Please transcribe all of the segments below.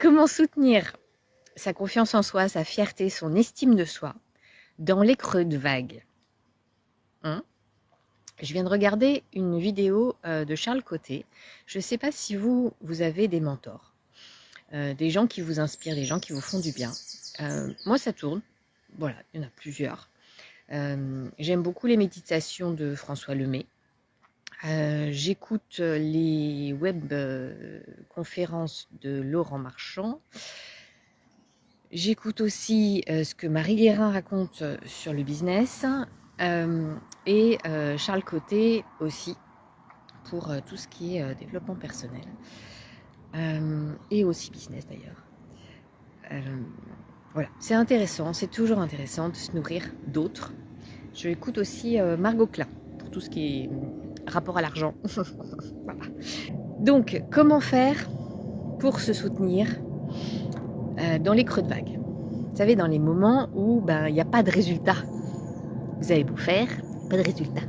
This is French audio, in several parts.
Comment soutenir sa confiance en soi, sa fierté, son estime de soi dans les creux de vague? Je viens de regarder une vidéo de Charles Côté. Je ne sais pas si vous avez des mentors, des gens qui vous inspirent, des gens qui vous font du bien. Moi, ça tourne. Voilà, il y en a plusieurs. J'aime beaucoup les méditations de François Lemay. J'écoute les web conférences de Laurent Marchand. J'écoute aussi ce que Marie Guérin raconte sur le business et Charles Côté aussi pour tout ce qui est développement personnel et aussi business d'ailleurs. Voilà, c'est intéressant, c'est toujours intéressant de se nourrir d'autres. Je écoute aussi Margot Klein pour tout ce qui est rapport à l'argent. Voilà. Donc, comment faire pour se soutenir dans les creux de vague? Vous savez, dans les moments où il n'y a pas de résultat. Vous avez beau faire, pas de résultat.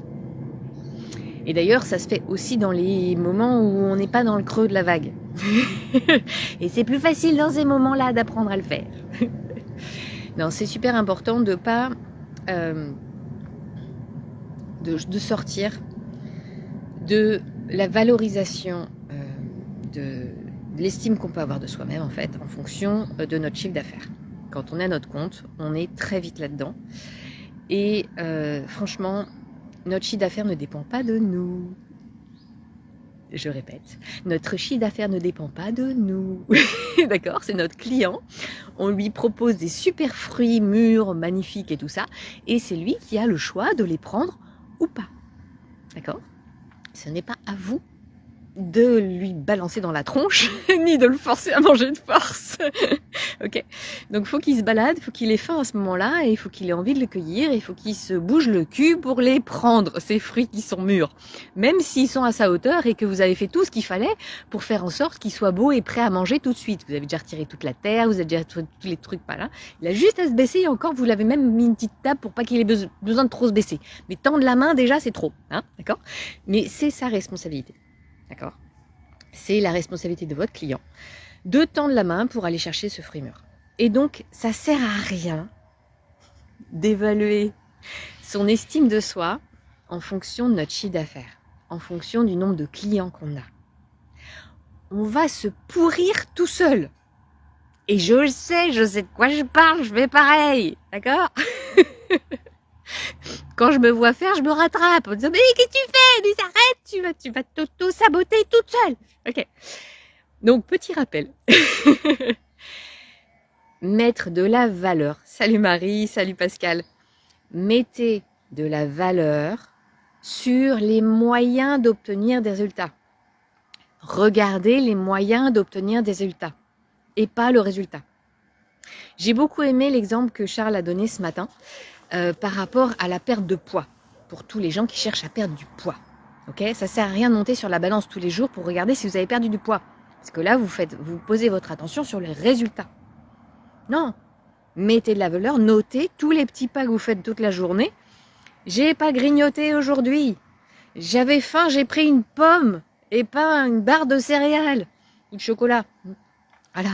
Et d'ailleurs, ça se fait aussi dans les moments où on n'est pas dans le creux de la vague. Et c'est plus facile dans ces moments-là d'apprendre à le faire. Non, c'est super important de pas de sortir de la valorisation de l'estime qu'on peut avoir de soi-même en fait, en fonction de notre chiffre d'affaires. Quand on a notre compte, on est très vite là-dedans. Et franchement, notre chiffre d'affaires ne dépend pas de nous. Je répète, notre chiffre d'affaires ne dépend pas de nous. D'accord? C'est notre client. On lui propose des super fruits mûrs, magnifiques et tout ça. Et c'est lui qui a le choix de les prendre ou pas. D'accord? Ce n'est pas à vous de lui balancer dans la tronche, ni de le forcer à manger de force. Ok? Donc, il faut qu'il se balade, il faut qu'il ait faim à ce moment-là, et il faut qu'il ait envie de les cueillir, et il faut qu'il se bouge le cul pour les prendre, ces fruits qui sont mûrs. Même s'ils sont à sa hauteur et que vous avez fait tout ce qu'il fallait pour faire en sorte qu'ils soient beaux et prêts à manger tout de suite. Vous avez déjà retiré toute la terre, vous avez déjà retiré tous les trucs par là. Il a juste à se baisser, et encore, vous l'avez même mis une petite table pour pas qu'il ait besoin de trop se baisser. Mais tendre la main, déjà, c'est trop. Hein, d'accord? Mais c'est sa responsabilité. D'accord? C'est la responsabilité de votre client de tendre la main pour aller chercher ce fruit mûr. Et donc, ça sert à rien d'évaluer son estime de soi en fonction de notre chiffre d'affaires, en fonction du nombre de clients qu'on a. On va se pourrir tout seul. Et je sais de quoi je parle, je fais pareil, d'accord? Quand je me vois faire, je me rattrape en disant « Mais qu'est-ce que tu fais? Mais arrête, tu vas t'auto-saboter toute seule !» Ok. Donc, petit rappel. Mettre de la valeur. Salut Marie, salut Pascal. Mettez de la valeur sur les moyens d'obtenir des résultats. Regardez les moyens d'obtenir des résultats et pas le résultat. J'ai beaucoup aimé l'exemple que Charles a donné ce matin par rapport à la perte de poids, pour tous les gens qui cherchent à perdre du poids. Okay, ça ne sert à rien de monter sur la balance tous les jours pour regarder si vous avez perdu du poids. Parce que là, vous posez votre attention sur les résultats. Non, mettez de la valeur, notez tous les petits pas que vous faites toute la journée. J'ai pas grignoté aujourd'hui. J'avais faim, j'ai pris une pomme et pas une barre de céréales ou de chocolat. Voilà,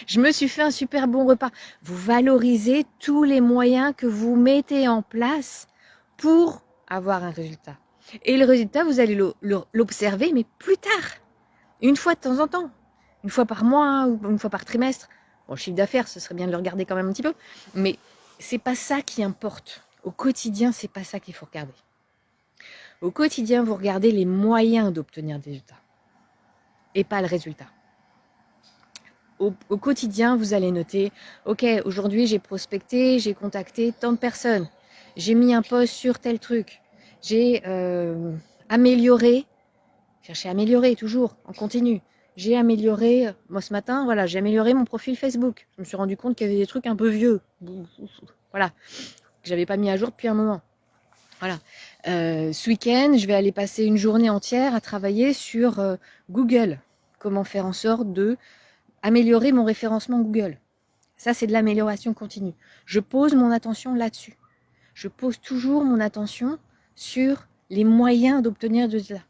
je me suis fait un super bon repas. Vous valorisez tous les moyens que vous mettez en place pour avoir un résultat. Et le résultat, vous allez l'observer, mais plus tard. Une fois de temps en temps. Une fois par mois ou une fois par trimestre. Bon, chiffre d'affaires, ce serait bien de le regarder quand même un petit peu. Mais c'est pas ça qui importe. Au quotidien, c'est pas ça qu'il faut regarder. Au quotidien, vous regardez les moyens d'obtenir des résultats. Et pas le résultat. Au quotidien, vous allez noter, ok, aujourd'hui j'ai prospecté, j'ai contacté tant de personnes, j'ai mis un post sur tel truc, j'ai amélioré, cherchez à améliorer toujours, en continu. J'ai amélioré, moi ce matin, voilà, j'ai amélioré mon profil Facebook. Je me suis rendu compte qu'il y avait des trucs un peu vieux, voilà, que j'avais pas mis à jour depuis un moment. Voilà. Ce week-end, je vais aller passer une journée entière à travailler sur Google. Comment faire en sorte de améliorer mon référencement Google. Ça, c'est de l'amélioration continue. Je pose mon attention là-dessus. Je pose toujours mon attention sur les moyens d'obtenir des résultats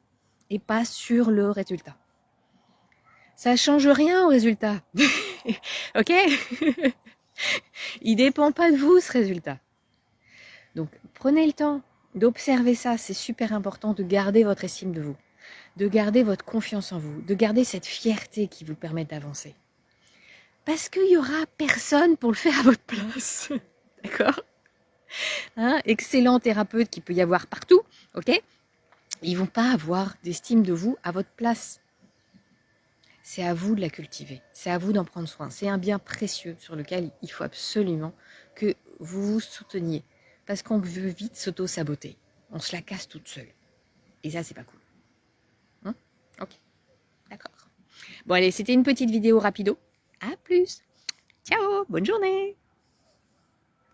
et pas sur le résultat. Ça ne change rien au résultat. Ok. Il dépend pas de vous, ce résultat. Donc, prenez le temps d'observer ça. C'est super important de garder votre estime de vous, de garder votre confiance en vous, de garder cette fierté qui vous permet d'avancer. Parce qu'il n'y aura personne pour le faire à votre place. D'accord? Hein, excellent thérapeute qu'il peut y avoir partout, ok? Ils vont pas avoir d'estime de vous à votre place. C'est à vous de la cultiver, c'est à vous d'en prendre soin. C'est un bien précieux sur lequel il faut absolument que vous vous souteniez. Parce qu'on veut vite s'auto-saboter. On se la casse toute seule. Et ça, c'est pas cool. Hein? Ok, d'accord. Bon allez, c'était une petite vidéo rapido. À plus. Ciao, bonne journée.